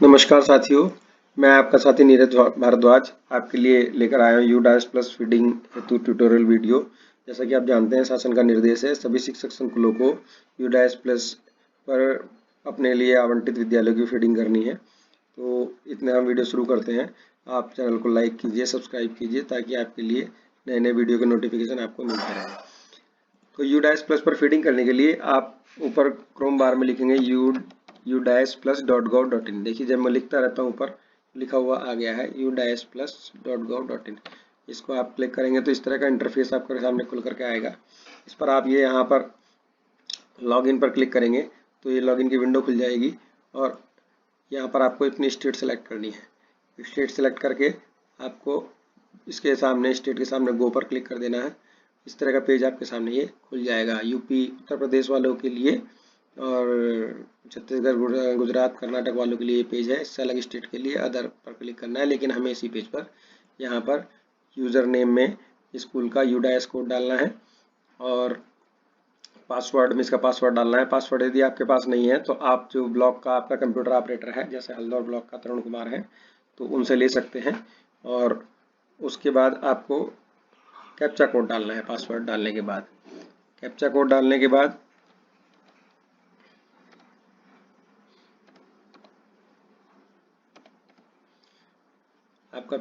नमस्कार साथियों, मैं आपका साथी नीरज भारद्वाज आपके लिए लेकर आया हूँ यूडाइस प्लस फीडिंग हेतु ट्यूटोरियल वीडियो। जैसा कि आप जानते हैं, शासन का निर्देश है सभी शिक्षक संकुलों को यूडाइस प्लस पर अपने लिए आवंटित विद्यालयों की फीडिंग करनी है। तो इतने हम वीडियो शुरू करते हैं। आप चैनल को लाइक कीजिए, सब्सक्राइब कीजिए ताकि आपके लिए नए नए वीडियो के नोटिफिकेशन आपको मिलते रहें। तो यूडाइस प्लस पर फीडिंग करने के लिए आप ऊपर क्रोम बार में लिखेंगे udaisplus.gov.in। देखिए, जब मैं लिखता रहता हूँ ऊपर लिखा हुआ आ गया है udaisplus.gov.in। इसको आप क्लिक करेंगे तो इस तरह का इंटरफेस आपके सामने खुल करके आएगा। इस पर आप ये यहाँ पर लॉगिन पर क्लिक करेंगे तो ये लॉगिन की विंडो खुल जाएगी और यहाँ पर आपको अपनी स्टेट सेलेक्ट करनी है। स्टेट सेलेक्ट करके आपको इसके सामने स्टेट के सामने गो पर क्लिक कर देना है। इस तरह का पेज आपके सामने ये खुल जाएगा। यूपी उत्तर प्रदेश वालों के लिए और छत्तीसगढ़ गुजरात कर्नाटक वालों के लिए ये पेज है। इससे अलग स्टेट के लिए अदर पर क्लिक करना है, लेकिन हमें इसी पेज पर यहाँ पर यूज़र नेम में स्कूल का यूडाइस कोड डालना है और पासवर्ड में इसका पासवर्ड डालना है। पासवर्ड यदि आपके पास नहीं है तो आप जो ब्लॉक का आपका कंप्यूटर ऑपरेटर है, जैसे हल्दौर ब्लॉक का तरुण कुमार है, तो उनसे ले सकते हैं। और उसके बाद आपको कैप्चा कोड डालना है। पासवर्ड डालने के बाद कैप्चा कोड डालने के बाद आपका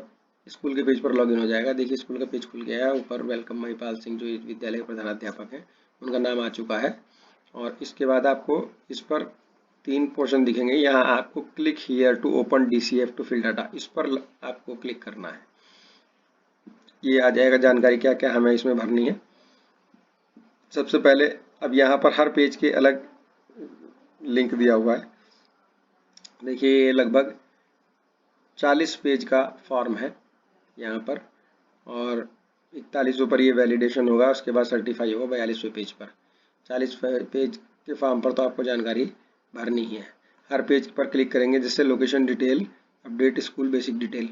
स्कूल के पेज पर लॉगिन हो जाएगा। देखिए, स्कूल का पेज खुल गया है। ऊपर वेलकम महिपाल सिंह जो विद्यालय के प्रधानाध्यापक हैं उनका नाम आ चुका है। और इसके बाद आपको इस पर 3 पोर्शन दिखेंगे। यहाँ आपको click here to open DCF to fill data, इस पर आपको क्लिक करना है। ये आ जाएगा जानकारी क्या क्या हमें इसमें भरनी है। सबसे पहले अब यहाँ पर हर पेज के अलग लिंक दिया हुआ है। देखिए, लगभग 40 पेज का फॉर्म है यहाँ पर और 41वें पर ये वैलिडेशन होगा। उसके बाद सर्टिफाई होगा 42वें पेज पर। 40 पेज के फॉर्म पर तो आपको जानकारी भरनी ही है। हर पेज पर क्लिक करेंगे जिससे location detail, update school basic detail,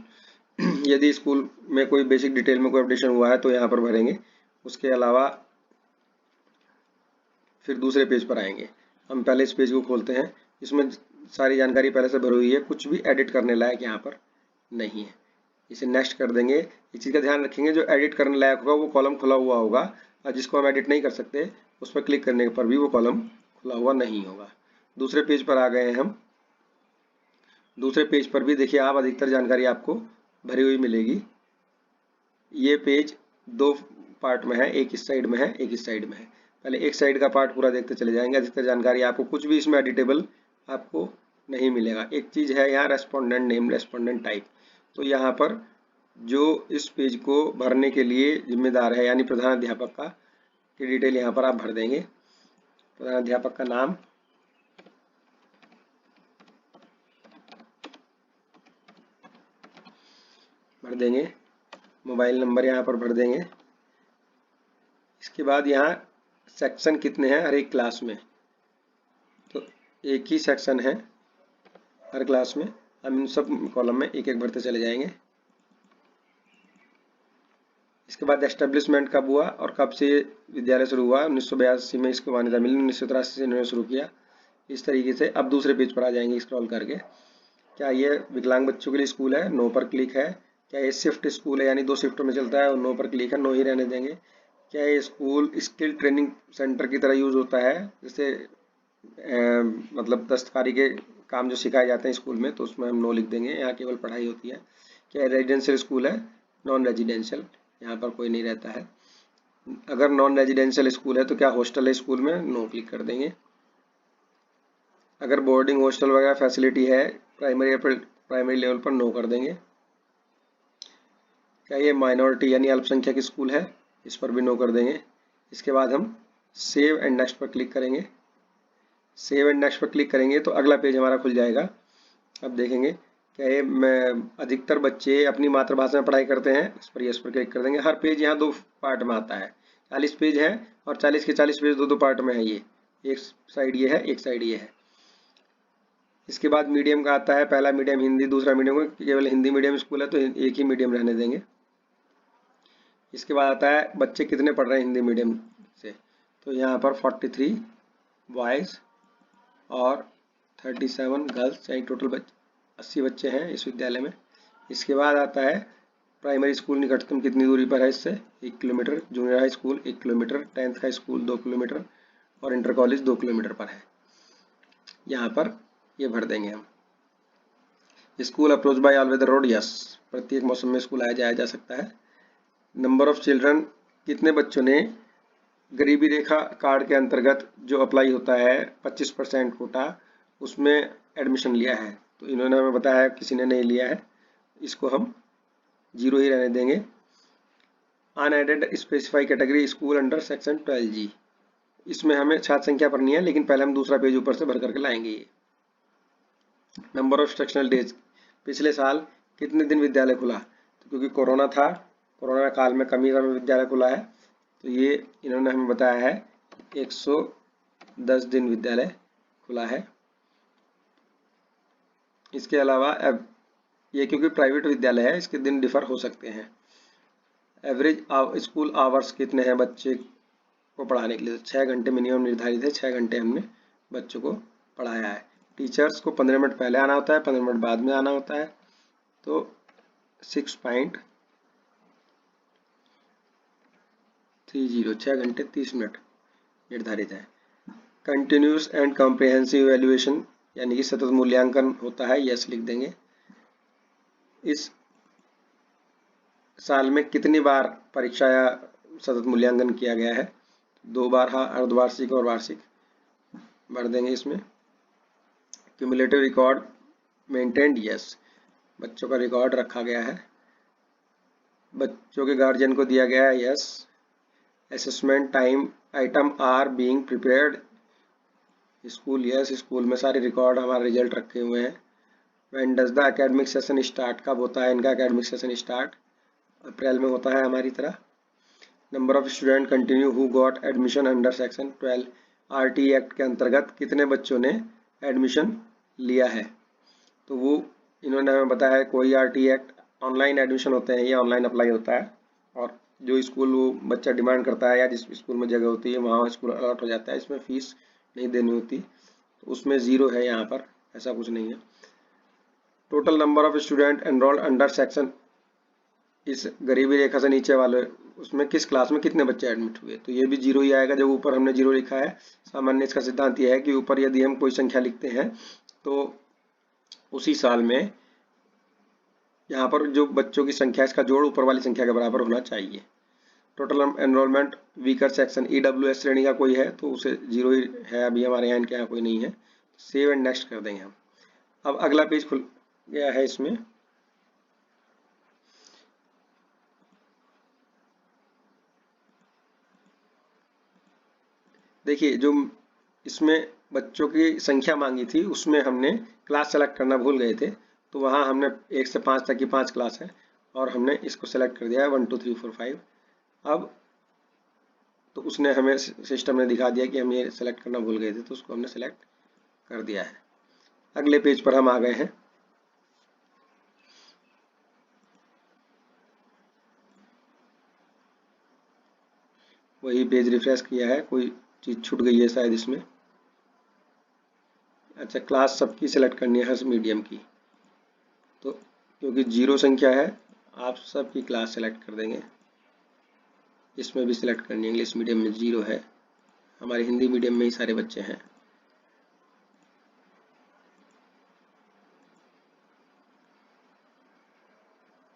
यदि स्कूल में कोई बेसिक डिटेल में कोई अपडेशन हुआ है तो यहाँ पर भरेंगे। उसके अलावा फिर दूसरे पेज पर आएंगे। हम पहले इस पेज को खोलते हैं। इसमें सारी जानकारी पहले से भरी हुई है, कुछ भी एडिट करने लायक यहाँ पर नहीं है। इसे नेक्स्ट कर देंगे। इस चीज़ का ध्यान रखेंगे, जो एडिट करने लायक होगा वो कॉलम खुला हुआ होगा और जिसको हम एडिट नहीं कर सकते उस पर क्लिक करने पर भी वो कॉलम खुला हुआ नहीं होगा। दूसरे पेज पर आ गए हैं हम। दूसरे पेज पर भी देखिए, आप अधिकतर जानकारी आपको भरी हुई मिलेगी। ये पेज 2 पार्ट में है, एक इस साइड में है, एक इस साइड में है। पहले एक साइड का पार्ट पूरा देखते चले जाएंगे। अधिकतर जानकारी आपको कुछ भी इसमें एडिटेबल आपको नहीं मिलेगा। एक चीज़ है यहाँ रेस्पोंडेंट नेम, रेस्पोंडेंट टाइप। तो यहाँ पर जो इस पेज को भरने के लिए जिम्मेदार है यानी प्रधानाध्यापक का की डिटेल यहाँ पर आप भर देंगे। प्रधानाध्यापक का नाम, भर देंगे। मोबाइल नंबर यहाँ पर भर देंगे। इसके बाद यहाँ सेक्शन कितने हैं हर एक क्लास में, तो एक ही सेक्शन है हर क्लास में। हम इन सब कॉलम में एक एक भरते चले जाएंगे। इसके बाद एस्टेब्लिशमेंट कब हुआ और कब से विद्यालय शुरू हुआ। 1982 में इसको मान्यता मिली, 1983 से इन्होंने शुरू किया। इस तरीके से अब दूसरे पेज पर आ जाएंगे स्क्रॉल करके। क्या ये विकलांग बच्चों के लिए स्कूल है? नो पर क्लिक है। क्या ये शिफ्ट स्कूल है यानी 2 शिफ्टों में चलता है? और नो पर क्लिक है, नो ही रहने देंगे। क्या ये स्कूल स्किल ट्रेनिंग सेंटर की तरह यूज होता है, जैसे मतलब दस्तकारी के काम जो सिखाए जाते हैं स्कूल में, तो उसमें हम नो लिख देंगे। यहाँ केवल पढ़ाई होती है। क्या रेजिडेंशियल स्कूल है? नॉन रेजिडेंशियल, यहाँ पर कोई नहीं रहता है। अगर नॉन रेजिडेंशियल स्कूल है तो क्या हॉस्टल है स्कूल में? नो क्लिक कर देंगे। अगर बोर्डिंग हॉस्टल वगैरह फैसिलिटी है प्राइमरी लेवल पर, नो कर देंगे। क्या ये माइनॉरिटी यानी अल्पसंख्यक स्कूल है? इस पर भी नो कर देंगे। इसके बाद हम सेव एंड नेक्स्ट पर क्लिक करेंगे। सेव एंड नेक्स्ट पर क्लिक करेंगे तो अगला पेज हमारा खुल जाएगा। अब देखेंगे क्या ये अधिकतर बच्चे अपनी मातृभाषा में पढ़ाई करते हैं, इस पर यस पर क्लिक कर देंगे। हर पेज यहाँ 2 पार्ट में आता है। 40 पेज है और 40 के 40 पेज 2-2 पार्ट में है। ये एक साइड ये है, एक साइड ये है। इसके बाद मीडियम का आता है। पहला मीडियम हिंदी, दूसरा मीडियम केवल हिंदी मीडियम स्कूल है तो एक ही मीडियम रहने देंगे। इसके बाद आता है बच्चे कितने पढ़ रहे हैं हिंदी मीडियम से, तो यहाँ पर 43 बॉयज़ और 37 गर्ल्स, यानी टोटल 80 बच्चे हैं इस विद्यालय में। इसके बाद आता है प्राइमरी स्कूल निकटतम कितनी दूरी पर है इससे, 1 kilometre. Junior high school 1 kilometre, 10th का स्कूल 2 किलोमीटर और इंटर कॉलेज 2 किलोमीटर पर है। यहाँ पर ये भर देंगे हम। School approach by all weather road, yes, प्रत्येक मौसम में स्कूल आया जाया जा सकता है। नंबर ऑफ चिल्ड्रन, कितने बच्चों ने गरीबी रेखा कार्ड के अंतर्गत जो अप्लाई होता है 25% कोटा, उसमें एडमिशन लिया है। तो इन्होंने हमें बताया किसी ने नहीं लिया है, इसको हम 0 ही रहने देंगे। Unaided specify category school under section 12G, इसमें हमें छात्र संख्या भरनी है, लेकिन पहले हम दूसरा पेज ऊपर से भर करके लाएंगे ये। नंबर ऑफ इंस्ट्रक्शनल डेज, पिछले साल कितने दिन विद्यालय खुला, तो क्योंकि कोरोना था, कोरोना काल में कम ही समय विद्यालय खुला है, तो ये इन्होंने हमें बताया है 110 दिन विद्यालय खुला है। इसके अलावा अब ये क्योंकि प्राइवेट विद्यालय है, इसके दिन डिफर हो सकते हैं। एवरेज स्कूल आवर्स कितने हैं बच्चे को पढ़ाने के लिए, 6 घंटे मिनिमम निर्धारित है, 6 घंटे हमने बच्चों को पढ़ाया है। टीचर्स को 15 मिनट पहले आना होता है, 15 मिनट बाद में आना होता है, तो 6.30, 6 घंटे 30 मिनट निर्धारित है। कंटिन्यूस एंड कॉम्प्रिहेंसिव इवैल्यूएशन यानी कि सतत मूल्यांकन होता है, यस लिख देंगे। इस साल में कितनी बार परीक्षा या सतत मूल्यांकन किया गया है, 2 बार, हाँ, अर्धवार्षिक और वार्षिक भर देंगे इसमें। क्यूमुलेटिव रिकॉर्ड मेंटेन्ड, यस, बच्चों का रिकॉर्ड रखा गया है। बच्चों के गार्जियन को दिया गया है, yes. Assessment time item are being prepared, school, yes, school में सारे रिकॉर्ड हमारे रिजल्ट रखे हुए हैं। When does the academic session start, कब होता है इनका एकेडमिक सेशन स्टार्ट, अप्रैल में होता है हमारी तरह। Number of student continue who got admission under section 12 RT act के अंतर्गत कितने बच्चों ने एडमिशन लिया है, तो वो इन्होंने हमें बताया है कोई RT एक्ट, ऑनलाइन एडमिशन होते हैं, ये ऑनलाइन अप्लाई होता है, और जो स्कूल वो बच्चा डिमांड करता है या जिस स्कूल में जगह होती है वहाँ स्कूल अलॉट हो जाता है, इसमें फीस नहीं देनी होती, तो उसमें 0 है, यहाँ पर ऐसा कुछ नहीं है। Total number of student enrolled under section, इस गरीबी रेखा से नीचे वाले उसमें किस क्लास में कितने बच्चे एडमिट हुए, तो ये भी 0 ही आएगा जब ऊपर हमने 0 लिखा है। सामान्य इसका सिद्धांत यह है कि ऊपर यदि हम कोई संख्या लिखते हैं तो उसी साल में यहाँ पर जो बच्चों की संख्या इसका जोड़ ऊपर वाली संख्या के बराबर होना चाहिए। Total enrolment weaker section EWS श्रेणी का कोई है तो उसे 0 ही है, अभी हमारे यहाँ इनके यहाँ कोई नहीं है। सेव एंड नेक्स्ट कर देंगे हम। अब अगला पेज खुल गया है इसमें। देखिए जो इसमें बच्चों की संख्या मांगी थी उसमें हमने क्लास सेलेक्ट करना भूल गए थे, तो वहाँ हमने 1 से 5 तक की 5 क्लास है और हमने इसको सेलेक्ट कर दिया है 1 2 3 4 5। अब तो उसने हमें सिस्टम ने दिखा दिया कि हम ये सेलेक्ट करना भूल गए थे, तो उसको हमने सेलेक्ट कर दिया है। अगले पेज पर हम आ गए हैं। वही पेज रिफ्रेश किया है, कोई चीज़ छूट गई है शायद इसमें। अच्छा, क्लास सबकी सेलेक्ट करनी है हर मीडियम की, तो क्योंकि 0 संख्या है आप सबकी क्लास सेलेक्ट कर देंगे। इसमें भी सिलेक्ट करनी है, इंग्लिश मीडियम में 0 है, हमारे हिंदी मीडियम में ही सारे बच्चे हैं।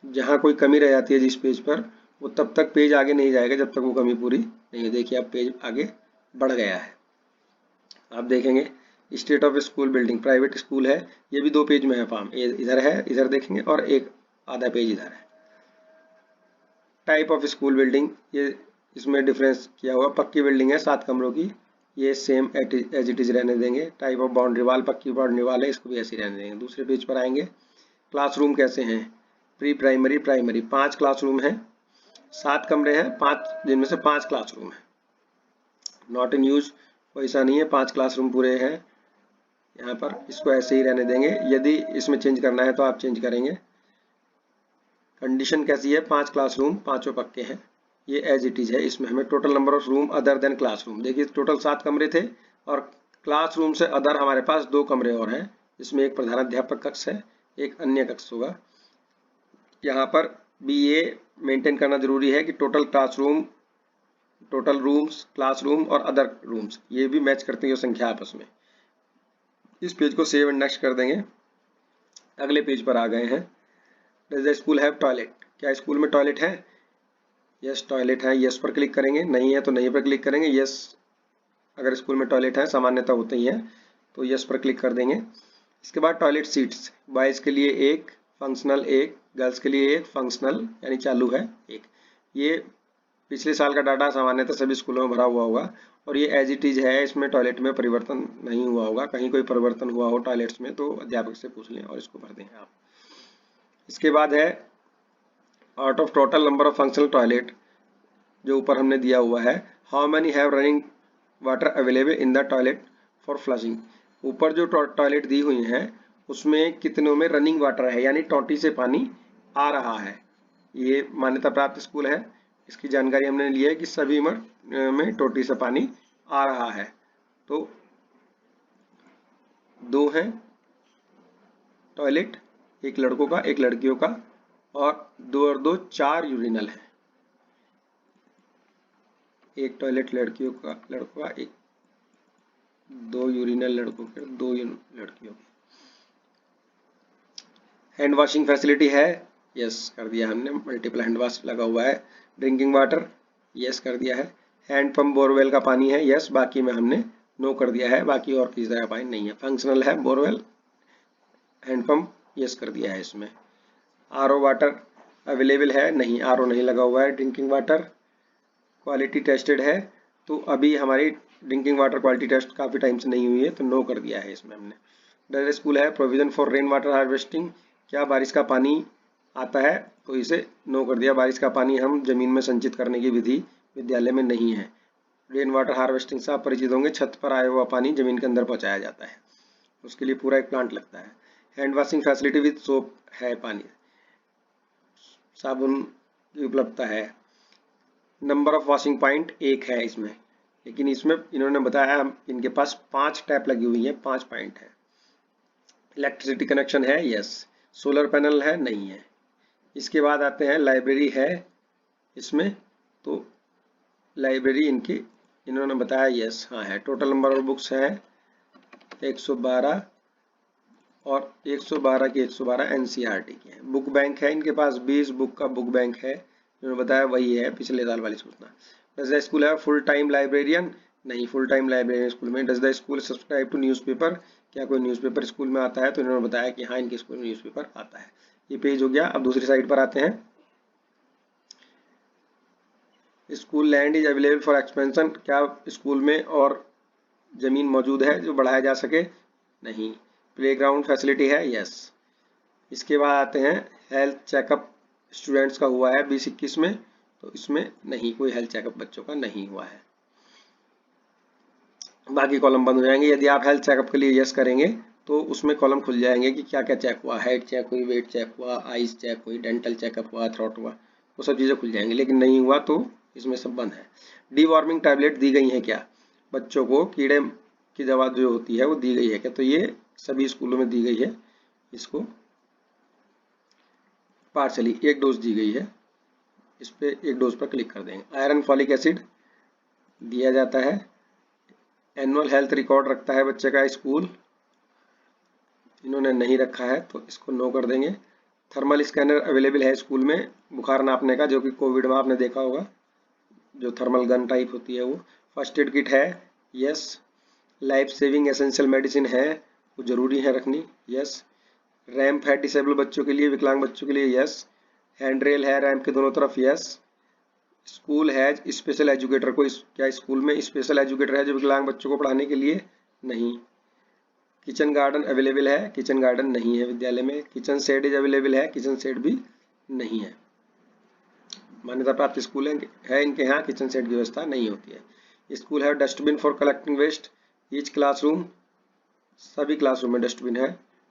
जहाँ कोई कमी रह जाती है जिस पेज पर, वो तब तक पेज आगे नहीं जाएगा जब तक वो कमी पूरी नहीं है। देखिए अब पेज आगे बढ़ गया है। आप देखेंगे state of school building, private school है, ये भी 2 पेज में है फॉर्म, इधर है, इधर देखेंगे, और एक आधा पेज इधर है। टाइप ऑफ स्कूल बिल्डिंग, ये इसमें डिफरेंस किया हुआ, पक्की बिल्डिंग है 7 कमरों की, ये सेम एज इट इज रहने देंगे। टाइप ऑफ बाउंड्री वाल, पक्की बाउंड्री वाल है, इसको भी ऐसे ही रहने देंगे। दूसरे पेज पर आएंगे। क्लासरूम कैसे हैं, प्री प्राइमरी, प्राइमरी 5 क्लासरूम हैं, 7 कमरे हैं, 5 जिनमें से 5 क्लासरूम है। नॉट इन यूज वैसा नहीं है, 5 क्लासरूम पूरे हैं यहाँ पर, इसको ऐसे ही रहने देंगे। यदि इसमें चेंज करना है तो आप चेंज करेंगे। कंडीशन कैसी है, 5 क्लासरूम, 5 पक्के हैं, ये एज इट इज है। इसमें हमें total number of room other than classroom, देखिए टोटल 7 कमरे थे और क्लासरूम से अदर हमारे पास 2 कमरे और हैं। इसमें एक प्रधानाध्यापक कक्ष है, एक अन्य कक्ष होगा। यहाँ पर भी ये मेंटेन करना जरूरी है कि total classroom, total rooms, classroom और अदर रूम्स ये भी मैच करती है संख्या आपस में। इस पेज को सेव एंड नेक्स्ट कर देंगे। अगले पेज पर आ गए हैं। Does the school have toilet? क्या स्कूल में टॉयलेट है? यस टॉयलेट है, यस पर क्लिक करेंगे। नहीं है तो नहीं पर क्लिक करेंगे। यस अगर स्कूल में टॉयलेट है, सामान्यतः होते ही है, तो यस पर क्लिक कर देंगे। इसके बाद टॉयलेट सीट्स, बॉयज़ के लिए एक फंक्शनल, एक गर्ल्स के लिए एक फंक्शनल यानी चालू है एक। ये पिछले साल का डाटा सामान्यतः सभी स्कूलों में भरा हुआ होगा और ये एज इट इज है, इसमें टॉयलेट में परिवर्तन नहीं हुआ होगा। कहीं कोई परिवर्तन हुआ हो टॉयलेट्स में तो अध्यापक से पूछ लें और इसको भर दें आप। इसके बाद है out of total number of functional toilet, जो ऊपर हमने दिया हुआ है, how many have running water available in the toilet for flushing. ऊपर जो टॉयलेट दी हुई हैं उसमें कितनों में रनिंग वाटर है यानी टोटी से पानी आ रहा है। ये मान्यता प्राप्त स्कूल है। इसकी जानकारी हमने ली है कि सभी में टोटी से पानी आ रहा है। तो 2 हैं टॉयलेट, एक लड़कों का एक लड़कियों का, और 2 और 2 4 यूरिनल है। एक टॉयलेट लड़कियों का, लड़कों का, एक 2 यूरिनल लड़कों के, 2 लड़कियों के। हैंड वॉशिंग फैसिलिटी है, यस कर दिया हमने, मल्टीपल हैंड वॉश लगा हुआ है। ड्रिंकिंग वाटर, यस कर दिया है। हैंड पंप बोरवेल का पानी है, यस, बाकी में हमने नो कर दिया है, बाकी और किसी तरह का पानी नहीं है। फंक्शनल है बोरवेल, हैंडपम्प, यस कर दिया है इसमें। आरओ वाटर अवेलेबल है, नहीं, आरओ नहीं लगा हुआ है। ड्रिंकिंग वाटर क्वालिटी टेस्टेड है, तो अभी हमारी ड्रिंकिंग वाटर क्वालिटी टेस्ट काफ़ी टाइम से नहीं हुई है तो नो कर दिया है इसमें हमने। डज स्कूल है provision for rain water harvesting, क्या बारिश का पानी आता है, तो इसे नो कर दिया। बारिश का पानी हम जमीन में संचित करने की विधि विद्यालय में नहीं है। रेन वाटर हार्वेस्टिंग से आप परिचित होंगे, छत पर आया हुआ पानी जमीन के अंदर पहुंचाया जाता है, उसके लिए पूरा एक प्लांट लगता है। Hand washing facility with soap है, पानी साबुन की उपलब्धता है। नंबर ऑफ वॉशिंग पॉइंट एक है इसमें, लेकिन इसमें इन्होंने बताया इनके पास 5 टैप लगी हुई है, 5 पॉइंट है। इलेक्ट्रिसिटी कनेक्शन है, यस। सोलर पैनल है, नहीं है। इसके बाद आते हैं लाइब्रेरी है इसमें, तो लाइब्रेरी इनकी इन्होंने बताया यस, हाँ है। टोटल नंबर ऑफ बुक्स है 112 और 112 की 112 एनसीईआरटी की है। बुक बैंक है इनके पास 20 बुक का बुक बैंक है, इन्होंने बताया वही है पिछले साल वाली सूचना। डज द स्कूल है फुल टाइम लाइब्रेरियन, नहीं, फुल टाइम लाइब्रेरियन स्कूल में। Does the school subscribe to newspaper, क्या कोई न्यूज़पेपर स्कूल में आता है, तो इन्होंने बताया कि हाँ इनके स्कूल में न्यूज़पेपर आता है। ये पेज हो गया। अब दूसरी साइड पर आते हैं। School land is available for expansion, क्या स्कूल में और जमीन मौजूद है जो बढ़ाया जा सके, नहीं। प्लेग्राउंड फैसिलिटी है, यस। इसके बाद आते हैं हेल्थ चेकअप स्टूडेंट्स का हुआ है 2021 में, तो इसमें नहीं, कोई हेल्थ चेकअप बच्चों का नहीं हुआ है। बाकी कॉलम बंद हो जाएंगे। यदि आप हेल्थ चेकअप के लिए यस करेंगे तो उसमें कॉलम खुल जाएंगे कि क्या क्या चेक हुआ, हाइट चेक हुई, वेट चेक हुआ, आइज चेक हुई, डेंटल चेकअप हुआ, थ्रोट हुआ, वो सब चीज़ें खुल जाएंगी। लेकिन नहीं हुआ तो इसमें सब बंद है। डीवॉर्मिंग टैबलेट दी गई है क्या, बच्चों को कीड़े की दवा जो होती है वो दी गई है क्या, तो ये सभी स्कूलों में दी गई है। इसको पार्शली एक डोज दी गई है, इस पे एक डोज पर क्लिक कर देंगे। आयरन फॉलिक एसिड दिया जाता है। एनुअल हेल्थ रिकॉर्ड रखता है बच्चे का स्कूल, इन्होंने नहीं रखा है तो इसको नो कर देंगे। थर्मल स्कैनर अवेलेबल है स्कूल में बुखार नापने का, जो कि कोविड में आपने देखा होगा, जो थर्मल गन टाइप होती है वो। फर्स्ट एड किट है, yes. Life saving essential medicine है, वो जरूरी है रखनी, यस। रैंप है डिसेबल बच्चों के लिए, विकलांग बच्चों के लिए, यस। हैंड रेल है रैंप के दोनों तरफ, यस। स्कूल है स्पेशल एजुकेटर, को क्या स्कूल में स्पेशल एजुकेटर है जो विकलांग बच्चों को पढ़ाने के लिए, नहीं। किचन गार्डन अवेलेबल है, किचन गार्डन नहीं है विद्यालय में। किचन शेड इज अवेलेबल है, किचन शेड भी नहीं है। मान्यता प्राप्त स्कूल है इनके यहाँ किचन शेड की व्यवस्था नहीं होती है। स्कूल है dustbin for collecting waste each classroom, सभी क्लासरूम में डस्टबिन है।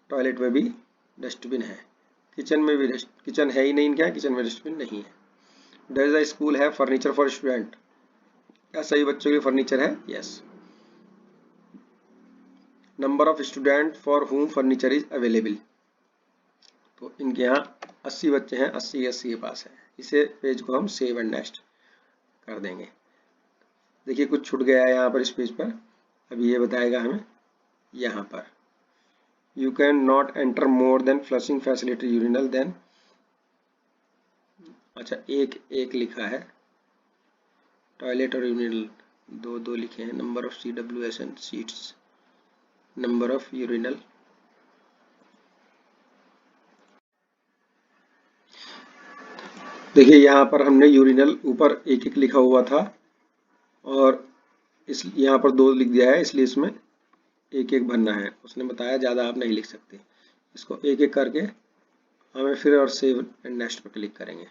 टॉयलेट में भी डस्टबिन है। किचन में भी किचन है ही नहीं इनके यहाँ, किचन में डस्टबिन नहीं है। डज द स्कूल है फर्नीचर फॉर स्टूडेंट, क्या सभी बच्चों के लिए फर्नीचर है, yes. Number of student for हुम फर्नीचर इज अवेलेबल, तो इनके यहाँ 80 बच्चे हैं, 80 के पास है। इसे पेज को हम सेव एंड नेक्स्ट कर देंगे। देखिए कुछ छूट गया है यहाँ पर इस पेज पर। अभी ये बताएगा हमें यहाँ पर you can not enter more than flushing facility urinal then, अच्छा एक लिखा है, टॉयलेट और यूरिनल दो लिखे हैं। Number of CWSN seats, number of urinal, देखिए यहाँ पर हमने यूरिनल ऊपर एक लिखा हुआ था और इस यहाँ पर 2 लिख दिया है, इसलिए इसमें एक भरना है। उसने बताया ज़्यादा आप नहीं लिख सकते। इसको एक करके हमें फिर और सेव एंड नेक्स्ट पर क्लिक करेंगे।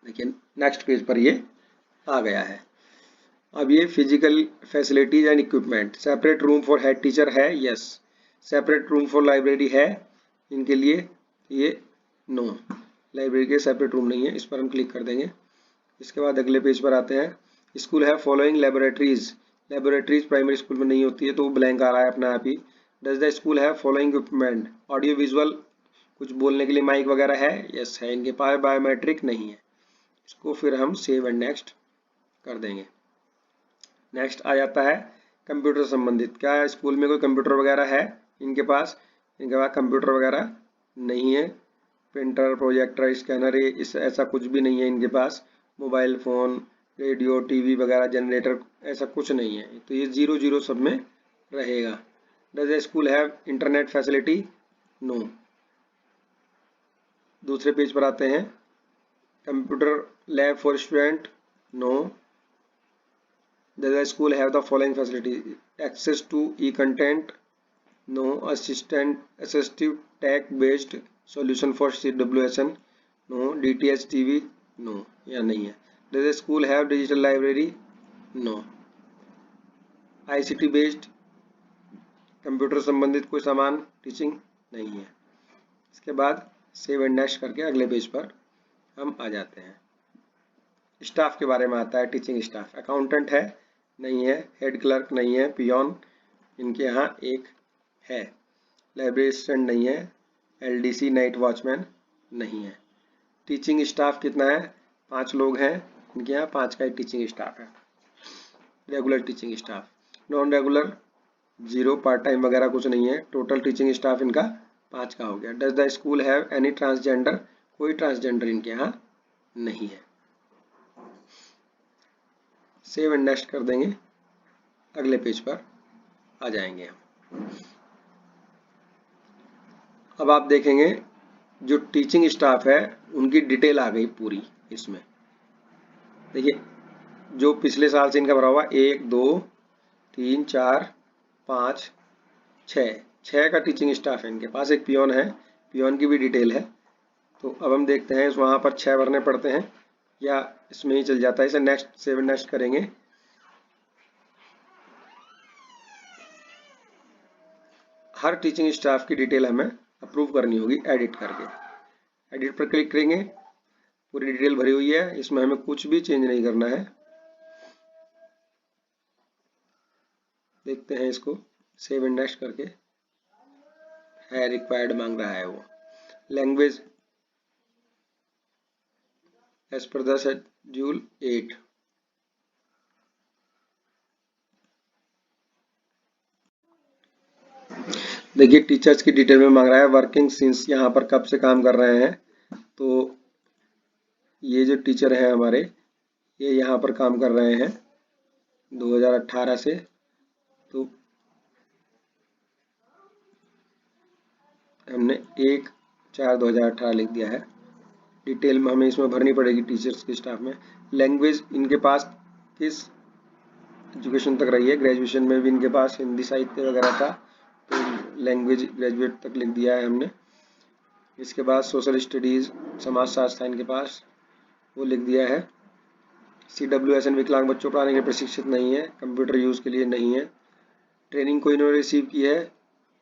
देखिए नेक्स्ट पेज पर ये आ गया है। अब ये physical facilities and equipment, separate room for head teacher है, yes. Separate room for library है इनके लिए, ये नो, लाइब्रेरी के सेपरेट रूम नहीं है। इस पर हम क्लिक कर देंगे। इसके बाद अगले पेज पर आते हैं। स्कूल है following laboratories, laboratories primary school में नहीं होती है तो वो ब्लैंक आ रहा है अपने आप ही। डज द स्कूल है फॉलोइंग इक्विपमेंट, ऑडियो विजुअल, कुछ बोलने के लिए माइक वगैरह है, यस है। इनके पास बायोमेट्रिक नहीं है। इसको फिर हम सेव एंड नेक्स्ट कर देंगे। नेक्स्ट आ जाता है कंप्यूटर संबंधित, क्या स्कूल में कोई कंप्यूटर वगैरह है इनके पास? इनके पास कंप्यूटर वगैरह नहीं है। प्रिंटर, प्रोजेक्टर, स्कैनर, इस ऐसा कुछ भी नहीं है इनके पास। मोबाइल फ़ोन, रेडियो, टीवी वगैरह, जनरेटर, ऐसा कुछ नहीं है। तो ये 0 सब में रहेगा। Does the school have internet facility? No. दूसरे पेज पर आते हैं। Computer lab for student? No. Does the school have the following facility? Access to e-content? No. Assistive tech-based solution for CWSN? No. DTH TV? No. या नहीं है। Does the school have digital library? No. ICT based computer संबंधित कोई सामान teaching? नहीं है। इसके बाद सेव एंड नेक्स्ट करके अगले पेज पर हम आ जाते हैं। स्टाफ के बारे में आता है। टीचिंग स्टाफ, अकाउंटेंट है नहीं है, हेड क्लर्क नहीं है, पियोन इनके यहाँ एक है, लाइब्रेरी असिस्टेंट नहीं है, LDC नाइट वॉचमैन नहीं है। टीचिंग स्टाफ कितना है? 5 लोग हैं इनके यहाँ, 5 का ही टीचिंग स्टाफ है। Regular teaching staff, non regular 0, part time वगैरह कुछ नहीं है। टोटल टीचिंग स्टाफ इनका 5 का हो गया। Does the school have any transgender? कोई ट्रांसजेंडर इनके यहाँ नहीं है। सेव एंड नेक्स्ट कर देंगे। अगले पेज पर आ जाएंगे हम। अब आप देखेंगे जो टीचिंग स्टाफ है उनकी डिटेल आ गई पूरी इसमें। देखिए जो पिछले साल से इनका भरा हुआ 1 2 3 4 5 6 का टीचिंग स्टाफ है इनके पास। एक पियोन है, पियोन की भी डिटेल है। तो अब हम देखते हैं वहाँ पर 6 भरने पड़ते हैं या इसमें ही चल जाता है। इसे नेक्स्ट सेव एंड नेक्स्ट करेंगे। हर टीचिंग स्टाफ की डिटेल हमें अप्रूव करनी होगी एडिट करके। एडिट पर क्लिक करेंगे। पूरी डिटेल भरी हुई है, इसमें हमें कुछ भी चेंज नहीं करना है। देखते हैं इसको सेव एंड नेक्स्ट करके। है रिक्वायर्ड मांग रहा है वो। Language as per the schedule 8। देखिए टीचर्स की डिटेल में मांग रहा है। वर्किंग सिंस, यहाँ पर कब से काम कर रहे हैं। तो ये जो टीचर हैं हमारे, ये यहाँ पर काम कर रहे हैं 2018 से। तो हमने 1/4/2018 लिख दिया है। डिटेल में हमें इसमें भरनी पड़ेगी टीचर्स के स्टाफ में। लैंग्वेज इनके पास किस एजुकेशन तक रही है? ग्रेजुएशन में भी इनके पास हिंदी साहित्य वगैरह था, तो लैंग्वेज ग्रेजुएट तक लिख दिया है हमने। इसके बाद सोशल स्टडीज़, समाजशास्त्र था इनके पास, वो लिख दिया है। CWSN विकलांग बच्चों पढ़ाने के लिए प्रशिक्षित नहीं है, कंप्यूटर यूज़ के लिए नहीं है। ट्रेनिंग कोई इन्होंने रिसीव की है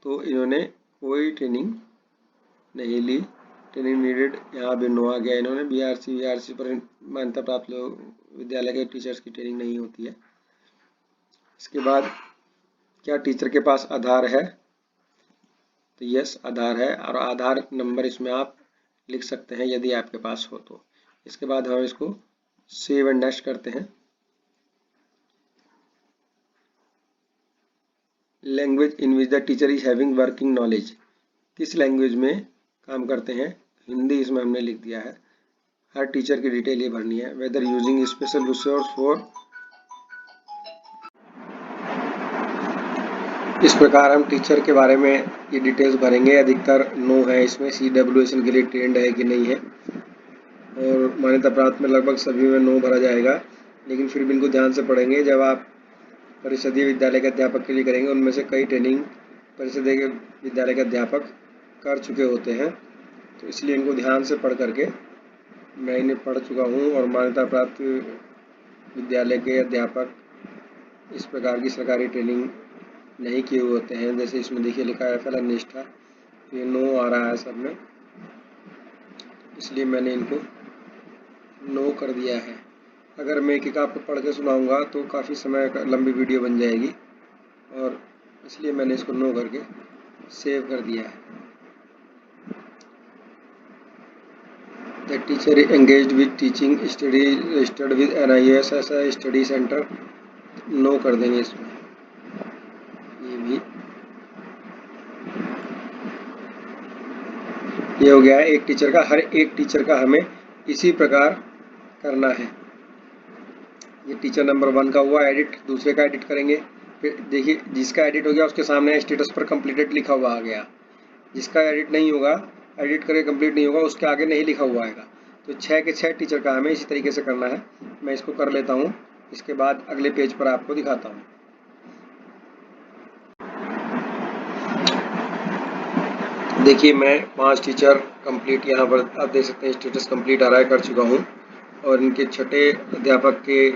तो इन्होंने कोई ट्रेनिंग नहीं ली। ट्रेनिंग नीडेड, यहाँ भी नो आ गया। इन्होंने BRC पर मान्यता प्राप्त विद्यालय के टीचर्स की ट्रेनिंग नहीं होती है। इसके बाद क्या टीचर के पास आधार है? तो यस आधार है, और आधार नंबर इसमें आप लिख सकते हैं यदि आपके पास हो तो। इसके बाद हम इसको सेव एंड नेक्स्ट करते हैं। Language in which the teacher is having working knowledge, किस लैंग्वेज में काम करते हैं, हिंदी इसमें हमने लिख दिया है। हर टीचर की डिटेल ये भरनी है। Whether using special resource for, इस प्रकार हम टीचर के बारे में ये डिटेल्स भरेंगे। अधिकतर नो है इसमें, CWSN के लिए ट्रेंड है कि नहीं है, और मान्यता प्राप्त में लगभग सभी में नो भरा जाएगा, लेकिन फिर भी इनको ध्यान से पढ़ेंगे। जब आप परिषदीय विद्यालय के अध्यापक के लिए करेंगे, उनमें से कई ट्रेनिंग परिषदीय विद्यालय के अध्यापक कर चुके होते हैं, तो इसलिए इनको ध्यान से पढ़ करके, मैं इन्हें पढ़ चुका हूँ, और मान्यता प्राप्त विद्यालय के अध्यापक इस प्रकार की सरकारी ट्रेनिंग नहीं किए हुए होते हैं। जैसे इसमें देखिए लिखा है फलन निष्ठा, ये नो आ रहा है सब में, इसलिए मैंने इनको नो कर दिया है। अगर मैं एक आपको पढ़ के सुनाऊंगा तो काफ़ी समय लंबी वीडियो बन जाएगी, और इसलिए मैंने इसको नो करके सेव कर दिया है। The teacher engaged with teaching study registered with NIOS ऐसा स्टडी सेंटर, नो कर देंगे इसमें। ये भी ये हो गया है एक टीचर का। हर एक टीचर का हमें इसी प्रकार करना है। ये टीचर नंबर 1 का हुआ एडिट, दूसरे का एडिट करेंगे। फिर देखिए जिसका एडिट हो गया उसके सामने स्टेटस पर कंप्लीटेड लिखा हुआ आ गया। जिसका एडिट नहीं होगा, एडिट करके कंप्लीट नहीं होगा, उसके आगे नहीं लिखा हुआ आएगा। तो 6 के 6 टीचर का हमें इसी तरीके से करना है। मैं इसको कर लेता हूँ, इसके बाद अगले पेज पर आपको दिखाता हूँ। देखिए मैं 5 टीचर कंप्लीट यहाँ पर आप देख सकते हैं, स्टेटस कंप्लीट आ रहा है, कर चुका हूँ। और इनके छठे अध्यापक के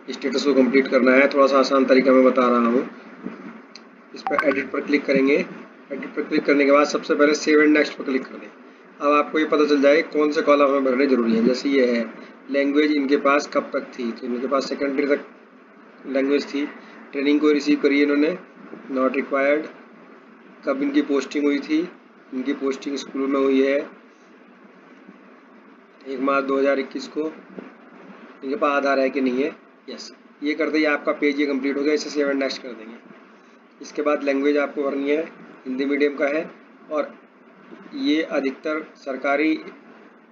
स्टेटस को कंप्लीट करना है। थोड़ा सा आसान तरीका मैं बता रहा हूँ। इस पर एडिट पर क्लिक करेंगे। एडिट पर क्लिक करने के बाद सबसे पहले सेव एंड नेक्स्ट पर क्लिक कर दें। अब आपको ये पता चल जाए कौन से कॉलम हमें भरने जरूरी है। जैसे ये है लैंग्वेज इनके पास कब तक थी, तो इनके पास सेकेंडरी तक लैंग्वेज थी। ट्रेनिंग को रिसीव करी इन्होंने, नॉट रिक्वायर्ड। कब इनकी पोस्टिंग हुई थी, इनकी पोस्टिंग स्कूल में हुई है 1 मार्च 2021 को। इनके पास आधार है कि नहीं है, यस। ये करते ही आपका पेज ये कंप्लीट हो गया। इसे सेव एंड नेक्स्ट कर देंगे। इसके बाद लैंग्वेज आपको भरनी है, हिंदी मीडियम का है। और ये अधिकतर सरकारी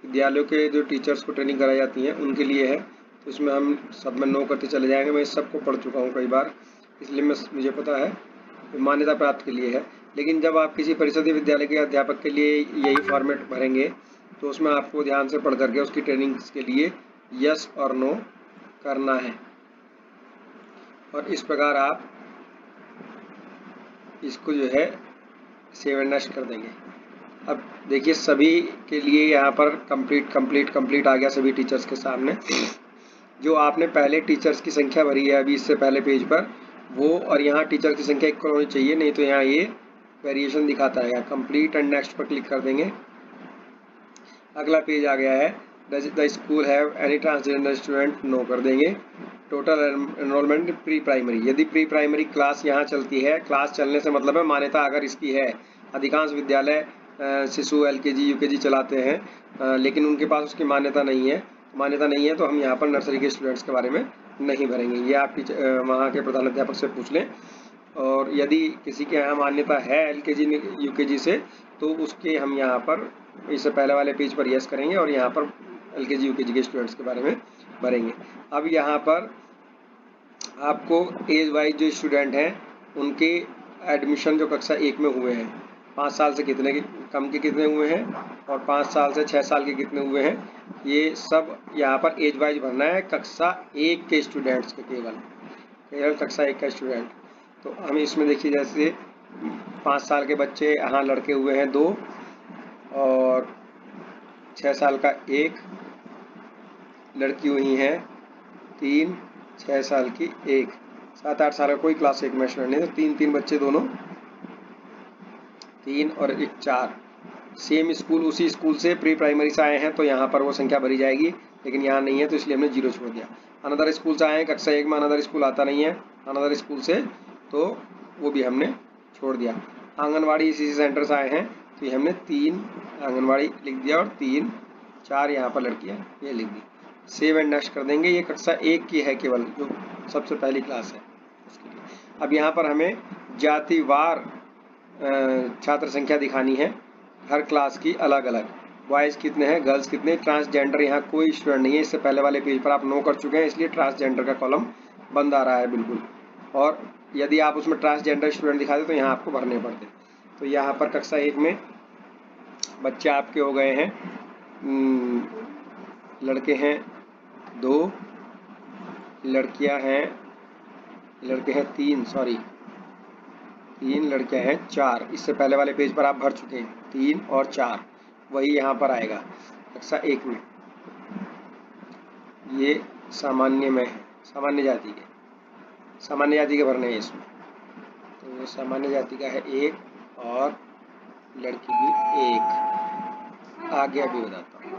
विद्यालयों के जो टीचर्स को ट्रेनिंग कराई जाती है उनके लिए है, तो इसमें हम सब में नो करते चले जाएंगे। मैं इस सबको पढ़ चुका हूँ कई बार, इसलिए मुझे पता है, मान्यता प्राप्त के लिए है। लेकिन जब आप किसी परिषदीय विद्यालय के अध्यापक के लिए यही फॉर्मेट भरेंगे, तो उसमें आपको ध्यान से पढ़ करके उसकी ट्रेनिंग के लिए यस और नो करना है। और इस प्रकार आप इसको जो है सेव एंड नेक्स्ट कर देंगे। अब देखिए सभी के लिए यहाँ पर कंप्लीट आ गया सभी टीचर्स के सामने। जो आपने पहले टीचर्स की संख्या भरी है अभी इससे पहले पेज पर, वो और यहाँ टीचर की संख्या इक्वल होनी चाहिए, नहीं तो यहाँ ये वेरिएशन दिखाता है। कंप्लीट एंड नेक्स्ट पर क्लिक कर देंगे। अगला पेज आ गया है, the school have any transgender student, no कर देंगे। टोटल एनरोलमेंट प्री प्राइमरी, यदि प्री प्राइमरी क्लास यहाँ चलती है, क्लास चलने से मतलब है मान्यता अगर इसकी है। अधिकांश विद्यालय शिशु LKG UKG चलाते हैं, लेकिन उनके पास उसकी मान्यता नहीं है, तो हम यहाँ पर नर्सरी के स्टूडेंट्स के बारे में नहीं भरेंगे। ये आप वहाँ के प्रधान अध्यापक से पूछ लें। और यदि किसी के यहाँ मान्यता है LKG UKG से, तो उसके हम यहाँ पर इससे पहले वाले पेज पर यस करेंगे और यहाँ पर LKG UKG के स्टूडेंट्स के बारे में भरेंगे। अब यहाँ पर आपको एज वाइज जो स्टूडेंट हैं उनके एडमिशन जो कक्षा 1 में हुए हैं, 5 साल से कितने कम के कितने हुए हैं और 5 साल से 6 साल के कितने हुए हैं, ये सब यहाँ पर एज वाइज भरना है। कक्षा 1 के स्टूडेंट्स के केवल कक्षा 1 का स्टूडेंट। तो हम इसमें देखिए जैसे 5 साल के बच्चे यहाँ लड़के हुए हैं 2 और 6 साल का 1, लड़की हुई हैं 3, 6 साल की 1, 7-8 साल का कोई क्लास 1 में स्टूडेंट नहीं, तो 3 बच्चे दोनों, 3 और 1 4। सेम स्कूल, उसी स्कूल से प्री प्राइमरी से आए हैं तो यहाँ पर वो संख्या भरी जाएगी, लेकिन यहाँ नहीं है तो इसलिए हमने 0 छोड़ दिया। अनदर स्कूल से आए हैं, कक्षा 1 में अनदर स्कूल आता नहीं है, अनदर स्कूल से, तो वो भी हमने छोड़ दिया। आंगनवाड़ी इसी सेंटर से आए हैं, तो ये हमने 3 आंगनवाड़ी लिख दिया और 3 4 यहाँ पर लड़कियाँ ये लिख दी। सेव एंड नेक्स्ट कर देंगे। ये कक्षा 1 की है केवल, जो सबसे पहली क्लास है उसके लिए। अब यहाँ पर हमें जातिवार छात्र संख्या दिखानी है, हर क्लास की अलग अलग। बॉयज़ कितने हैं, गर्ल्स कितने, ट्रांसजेंडर यहाँ कोई स्टूडेंट नहीं है। इससे पहले वाले पेज पर आप नो कर चुके हैं, इसलिए ट्रांसजेंडर का कॉलम बंद आ रहा है बिल्कुल। और यदि आप उसमें ट्रांसजेंडर स्टूडेंट दिखाते तो यहाँ आपको भरने पड़ते। तो यहाँ पर कक्षा 1 में बच्चे आपके हो गए हैं, लड़के हैं 2, लड़कियां हैं, लड़के हैं 3, सॉरी 3, लड़कियां हैं 4। इससे पहले वाले पेज पर आप भर चुके हैं 3 और 4, वही यहाँ पर आएगा कक्षा 1 में। ये सामान्य में है, सामान्य जाति के भरने हैं इसमें। तो ये सामान्य जाति का है 1 और लड़की भी 1। आगे अभी बताता हूँ।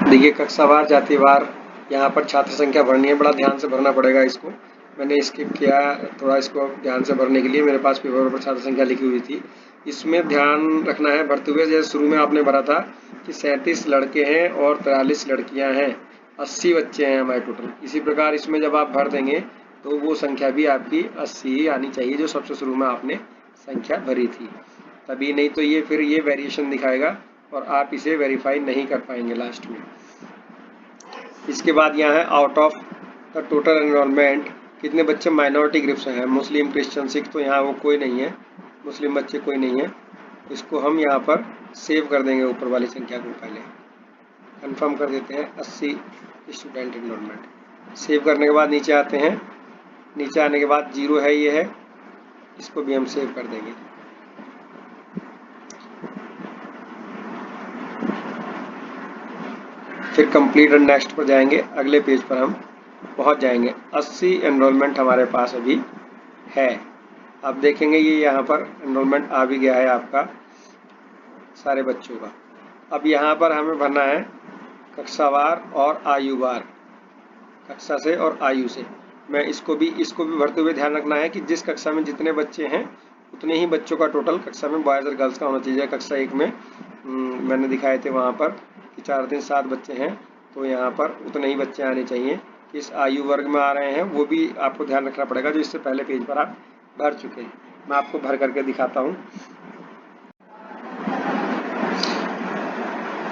देखिए कक्षावार जातिवार यहाँ पर छात्र संख्या भरनी है, बड़ा ध्यान से भरना पड़ेगा इसको। मैंने स्किप किया थोड़ा, इसको ध्यान से भरने के लिए मेरे पास पेपर पर छात्र संख्या लिखी हुई थी। इसमें ध्यान रखना है भरते हुए, जैसे शुरू में आपने भरा था कि 37 लड़के हैं और 43 लड़कियां हैं, 80 बच्चे हैं हमारे टोटल। इसी प्रकार इसमें जब आप भर देंगे तो वो संख्या भी आपकी 80 ही आनी चाहिए, जो सबसे शुरू में आपने संख्या भरी थी। तभी नहीं तो ये फिर ये वेरिएशन दिखाएगा और आप इसे वेरीफाई नहीं कर पाएंगे लास्ट में। इसके बाद यहाँ है out of the total enrolment कितने बच्चे माइनॉरिटी ग्रुप से हैं, मुस्लिम, क्रिश्चियन, सिख, तो यहाँ वो कोई नहीं है, मुस्लिम बच्चे कोई नहीं है। इसको हम यहाँ पर सेव कर देंगे, ऊपर वाली संख्या को पहले कंफर्म कर देते हैं 80 स्टूडेंट एनरोलमेंट। सेव करने के बाद नीचे आते हैं, नीचे आने के बाद 0 है, ये है, इसको भी हम सेव कर देंगे। फिर कंप्लीट एंड नेक्स्ट पर जाएंगे, अगले पेज पर हम पहुंच जाएंगे। 80 एनरोलमेंट हमारे पास अभी है। आप देखेंगे ये यहाँ पर एनरोलमेंट आ भी गया है आपका सारे बच्चों का। अब यहाँ पर हमें भरना है कक्षावार और आयुवार, कक्षा से और आयु से। मैं इसको भी भरते हुए ध्यान रखना है कि जिस कक्षा में जितने बच्चे हैं उतने ही बच्चों का टोटल कक्षा में बॉयज़ और गर्ल्स का होना चाहिए। कक्षा 1 में मैंने दिखाए थे वहाँ पर कि 4 3 7 बच्चे हैं, तो यहाँ पर उतने ही बच्चे आने चाहिए। किस आयु वर्ग में आ रहे हैं वो भी आपको ध्यान रखना पड़ेगा, जो इससे पहले पेज पर आप भर चुके हैं। मैं आपको भर करके दिखाता हूँ।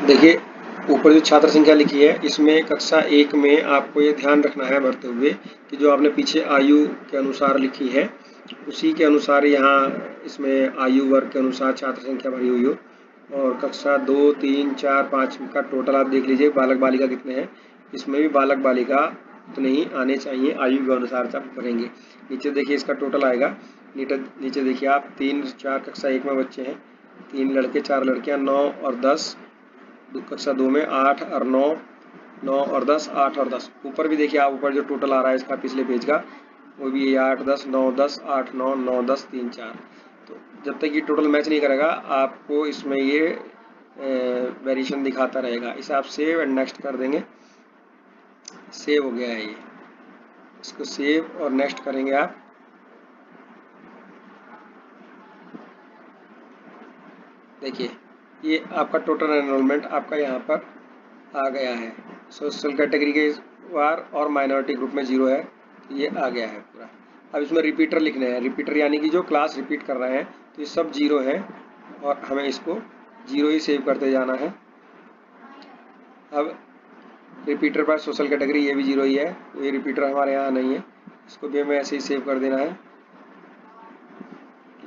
देखिए ऊपर जो छात्र संख्या लिखी है, इसमें कक्षा 1 में आपको ये ध्यान रखना है भरते हुए कि जो आपने पीछे आयु के अनुसार लिखी है उसी के अनुसार यहाँ इसमें आयु वर्ग के अनुसार छात्र संख्या भरी हुई हो। और कक्षा 2 3 4 5 का टोटल आप देख लीजिए, बालक बालिका कितने हैं, इसमें भी बालक बालिका उतने ही आने चाहिए आयु के अनुसार से आप भरेंगे। नीचे देखिए इसका टोटल आएगा, नीचे देखिए आप 3 4 कक्षा 1 में बच्चे हैं, 3 लड़के 4 लड़कियां, 9 और 10। कक्षा 2 में 8 और 9, 9 और 10, 8 और 10। ऊपर भी देखिए आप, ऊपर जो टोटल आ रहा है इसका पिछले पेज का, वो भी 8 10 9 10 8 9 9 10 3 4। तो जब तक ये टोटल मैच नहीं करेगा आपको इसमें ये वेरिएशन दिखाता रहेगा। इसे आप सेव एंड नेक्स्ट कर देंगे। सेव हो गया है ये, इसको सेव और नेक्स्ट करेंगे आप। देखिए ये आपका टोटल एनरोलमेंट आपका यहाँ पर आ गया है। सोशल कैटेगरी के वार और माइनॉरिटी ग्रुप में 0 है, ये आ गया है पूरा। अब इसमें रिपीटर लिखने हैं, रिपीटर यानी कि जो क्लास रिपीट कर रहे हैं, तो ये सब 0 है और हमें इसको 0 ही सेव करते जाना है। अब रिपीटर पर सोशल कैटेगरी ये भी 0 ही है, ये रिपीटर हमारे यहाँ नहीं है, इसको भी हमें ऐसे ही सेव कर देना है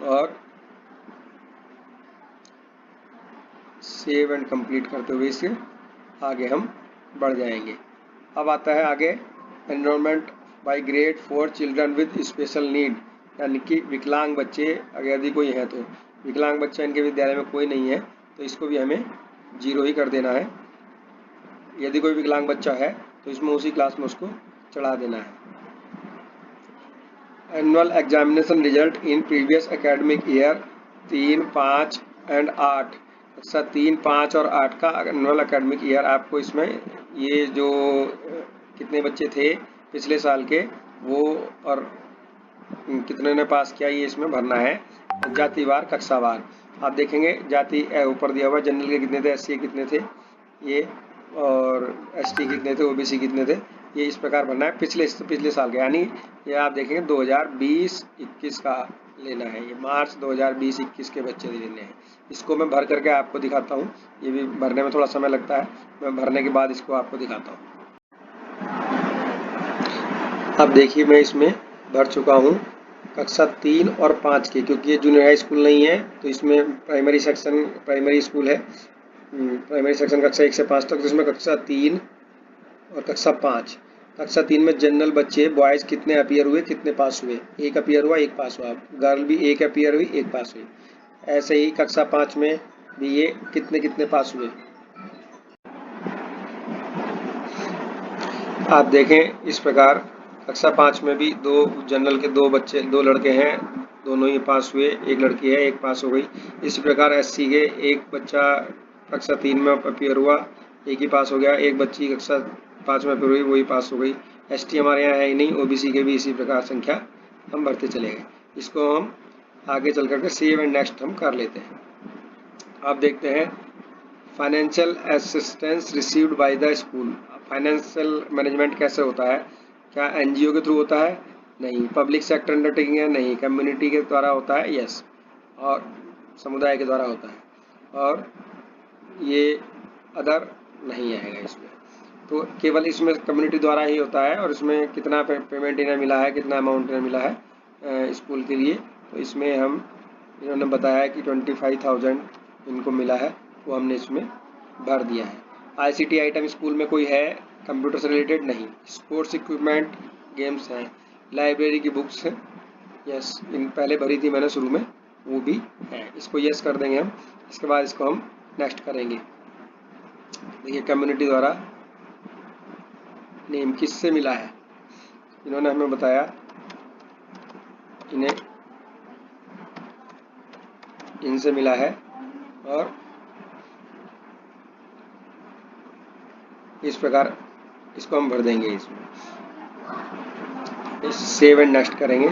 और सेव एंड कंप्लीट करते हुए इसे आगे हम बढ़ जाएंगे। अब आता है आगे enrolment by grade for children with special need, यानी कि विकलांग बच्चे, अगर यदि कोई है तो। विकलांग बच्चा इनके विद्यालय में कोई नहीं है, तो इसको भी हमें 0 ही कर देना है। यदि कोई विकलांग बच्चा है तो इसमें उसी क्लास में उसको चढ़ा देना है। Annual examination result in previous academic year 3 5 and 8, कक्षा 3 5 और 8 का एनुअल एकेडमिक ईयर आपको इसमें ये जो कितने बच्चे थे पिछले साल के वो और कितने ने पास किया ये इसमें भरना है। जातिवार कक्षावार आप देखेंगे, जाति ऊपर दिया हुआ, जनरल के कितने थे, एससी के कितने थे ये, और एसटी कितने थे, ओबीसी कितने थे, ये इस प्रकार भरना है पिछले साल का। यानी ये आप देखेंगे 2020-21 का लेना है, ये मार्च 2020-21 के बच्चे लेने हैं। इसको मैं भर करके आपको दिखाता हूँ, ये भी भरने में थोड़ा समय लगता है, मैं भरने के बाद इसको आपको दिखाता हूँ। अब देखिए मैं इसमें भर चुका हूँ कक्षा 3 और 5 के, क्योंकि ये जूनियर हाई स्कूल नहीं है तो इसमें प्राइमरी स्कूल है, प्राइमरी सेक्शन कक्षा 1 से 5 तक, जिसमें कक्षा 3 और कक्षा 5। कक्षा 3 में जनरल बच्चे बॉयज़ कितने अपीयर हुए, कितने पास हुए, एक अपीयर हुआ एक पास हुआ, गर्ल भी एक अपीयर हुई एक पास हुई। ऐसे ही कक्षा 5 में भी ये कितने कितने पास हुए। आप देखें इस प्रकार कक्षा 5 में भी जनरल के दो लड़के हैं, दोनों ही पास हुए, एक लड़की है एक पास हो गई। इसी प्रकार एससी के एक बच्चा कक्षा 3 में अपीयर हुआ, एक ही पास हो गया, एक बच्ची कक्षा 5 में अपीयर हुई, वही पास हो गई। एसटी हमारे यहाँ है ही नहीं, ओबीसी के भी इसी प्रकार संख्या हम भरते चले गए। इसको हम आगे चल करके सेव एंड नेक्स्ट हम कर लेते हैं। आप देखते हैं financial assistance received by the school. Financial management कैसे होता है, क्या एनजीओ के थ्रू होता है, नहीं। पब्लिक सेक्टर अंडरटेकिंग है, नहीं। कम्युनिटी के द्वारा होता है, यस, और समुदाय के द्वारा होता है। और ये अदर नहीं आएगा इसमें, तो केवल इसमें कम्युनिटी द्वारा ही होता है। और इसमें कितना पेमेंट इन्हें मिला है, कितना अमाउंट इन्हें मिला है स्कूल के लिए, तो इसमें हम इन्होंने बताया कि 25,000 इनको मिला है, वो हमने इसमें भर दिया है। आईसीटी आइटम स्कूल में कोई है कंप्यूटर से रिलेटेड, नहीं। स्पोर्ट्स इक्विपमेंट, गेम्स हैं। लाइब्रेरी की बुक्स हैं, यस, इन पहले भरी थी मैंने शुरू में, वो भी है, इसको यस कर देंगे हम। इसके बाद इसको हम नेक्स्ट करेंगे। देखिए कम्युनिटी द्वारा नेम किससे मिला है, इन्होंने हमें बताया इन्हें इनसे मिला है, और इस प्रकार इसको हम भर देंगे। इसमें सेव एंड नेक्स्ट करेंगे।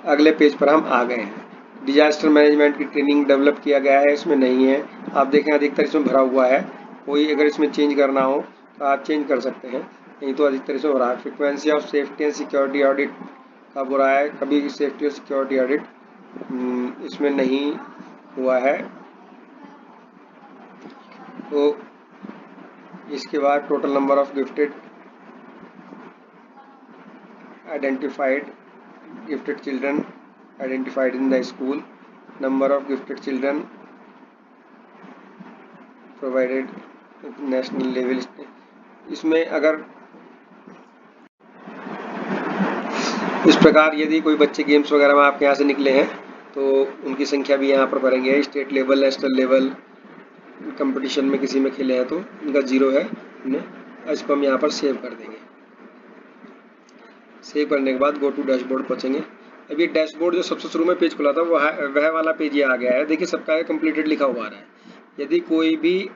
अगले पेज पर हम आ गए हैं। डिजास्टर मैनेजमेंट की ट्रेनिंग डेवलप किया गया है, इसमें नहीं है। आप देखें अधिकतर इसमें भरा हुआ है, कोई अगर इसमें चेंज करना हो तो आप चेंज कर सकते हैं, नहीं तो अधिकतर इसमें भरा है। Frequency of safety and security audit का बुरा है, कभी सेफ्टी और सिक्योरिटी ऑडिट इसमें नहीं हुआ है। तो इसके बाद total number of gifted children identified in the school, number of gifted children provided national level. इसमें अगर इस प्रकार यदि कोई बच्चे गेम्स वगैरह में आपके यहाँ से निकले हैं तो उनकी संख्या भी यहाँ पर भरेंगे। State level, national level competition में किसी में खेले हैं तो इनका 0 है, इसको हम यहाँ पर सेव कर देंगे। सेव करने के बाद गो टू डैशबोर्ड पहुँचेंगे। अब ये डैशबोर्ड जो सबसे शुरू में पेज खुला था वह वाला पेज ये आ गया है। देखिए सबका कंप्लीटेड लिखा हुआ आ रहा है। यदि कोई भी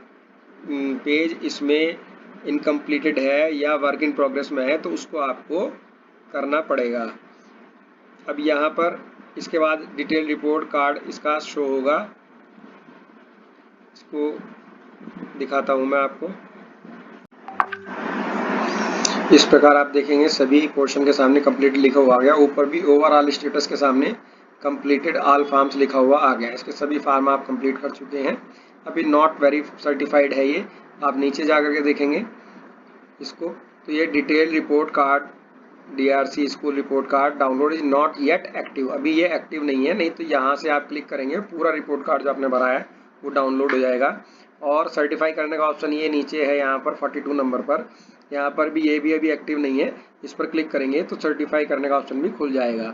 पेज इसमें इनकम्प्लीटेड है या वर्क इन प्रोग्रेस में है तो उसको आपको करना पड़ेगा। अब यहाँ पर इसके बाद डिटेल रिपोर्ट कार्ड इसका शो होगा, इसको दिखाता हूँ मैं आपको। इस प्रकार आप देखेंगे सभी पोर्शन के सामने कंप्लीट लिखा हुआ आ गया। ऊपर भी ओवरऑल स्टेटस के सामने कंप्लीटेड ऑल फॉर्म्स लिखा हुआ आ गया। इसके सभी फॉर्म आप कंप्लीट कर चुके हैं। अभी नॉट वेरी सर्टिफाइड है ये, आप नीचे जा करके देखेंगे इसको, तो ये detail report card DRC school report card download is not yet active, अभी ये एक्टिव नहीं है। नहीं तो यहाँ से आप क्लिक करेंगे पूरा रिपोर्ट कार्ड जो आपने भरा है वो डाउनलोड हो जाएगा। और सर्टिफाई करने का ऑप्शन ये नीचे है यहाँ पर 42 नंबर पर, यहाँ पर भी ये भी अभी एक्टिव नहीं है। इस पर क्लिक करेंगे तो सर्टिफाई करने का ऑप्शन भी खुल जाएगा।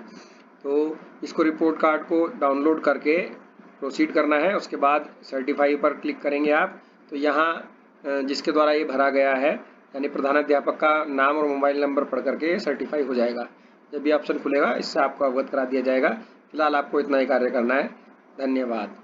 तो इसको रिपोर्ट कार्ड को डाउनलोड करके प्रोसीड करना है। उसके बाद सर्टिफाई पर क्लिक करेंगे आप, तो यहाँ जिसके द्वारा ये भरा गया है यानी प्रधानाध्यापक का नाम और मोबाइल नंबर पढ़ करके सर्टिफाई हो जाएगा। जब भी ऑप्शन खुलेगा इससे आपको अवगत करा दिया जाएगा। फिलहाल आपको इतना ही कार्य करना है। धन्यवाद।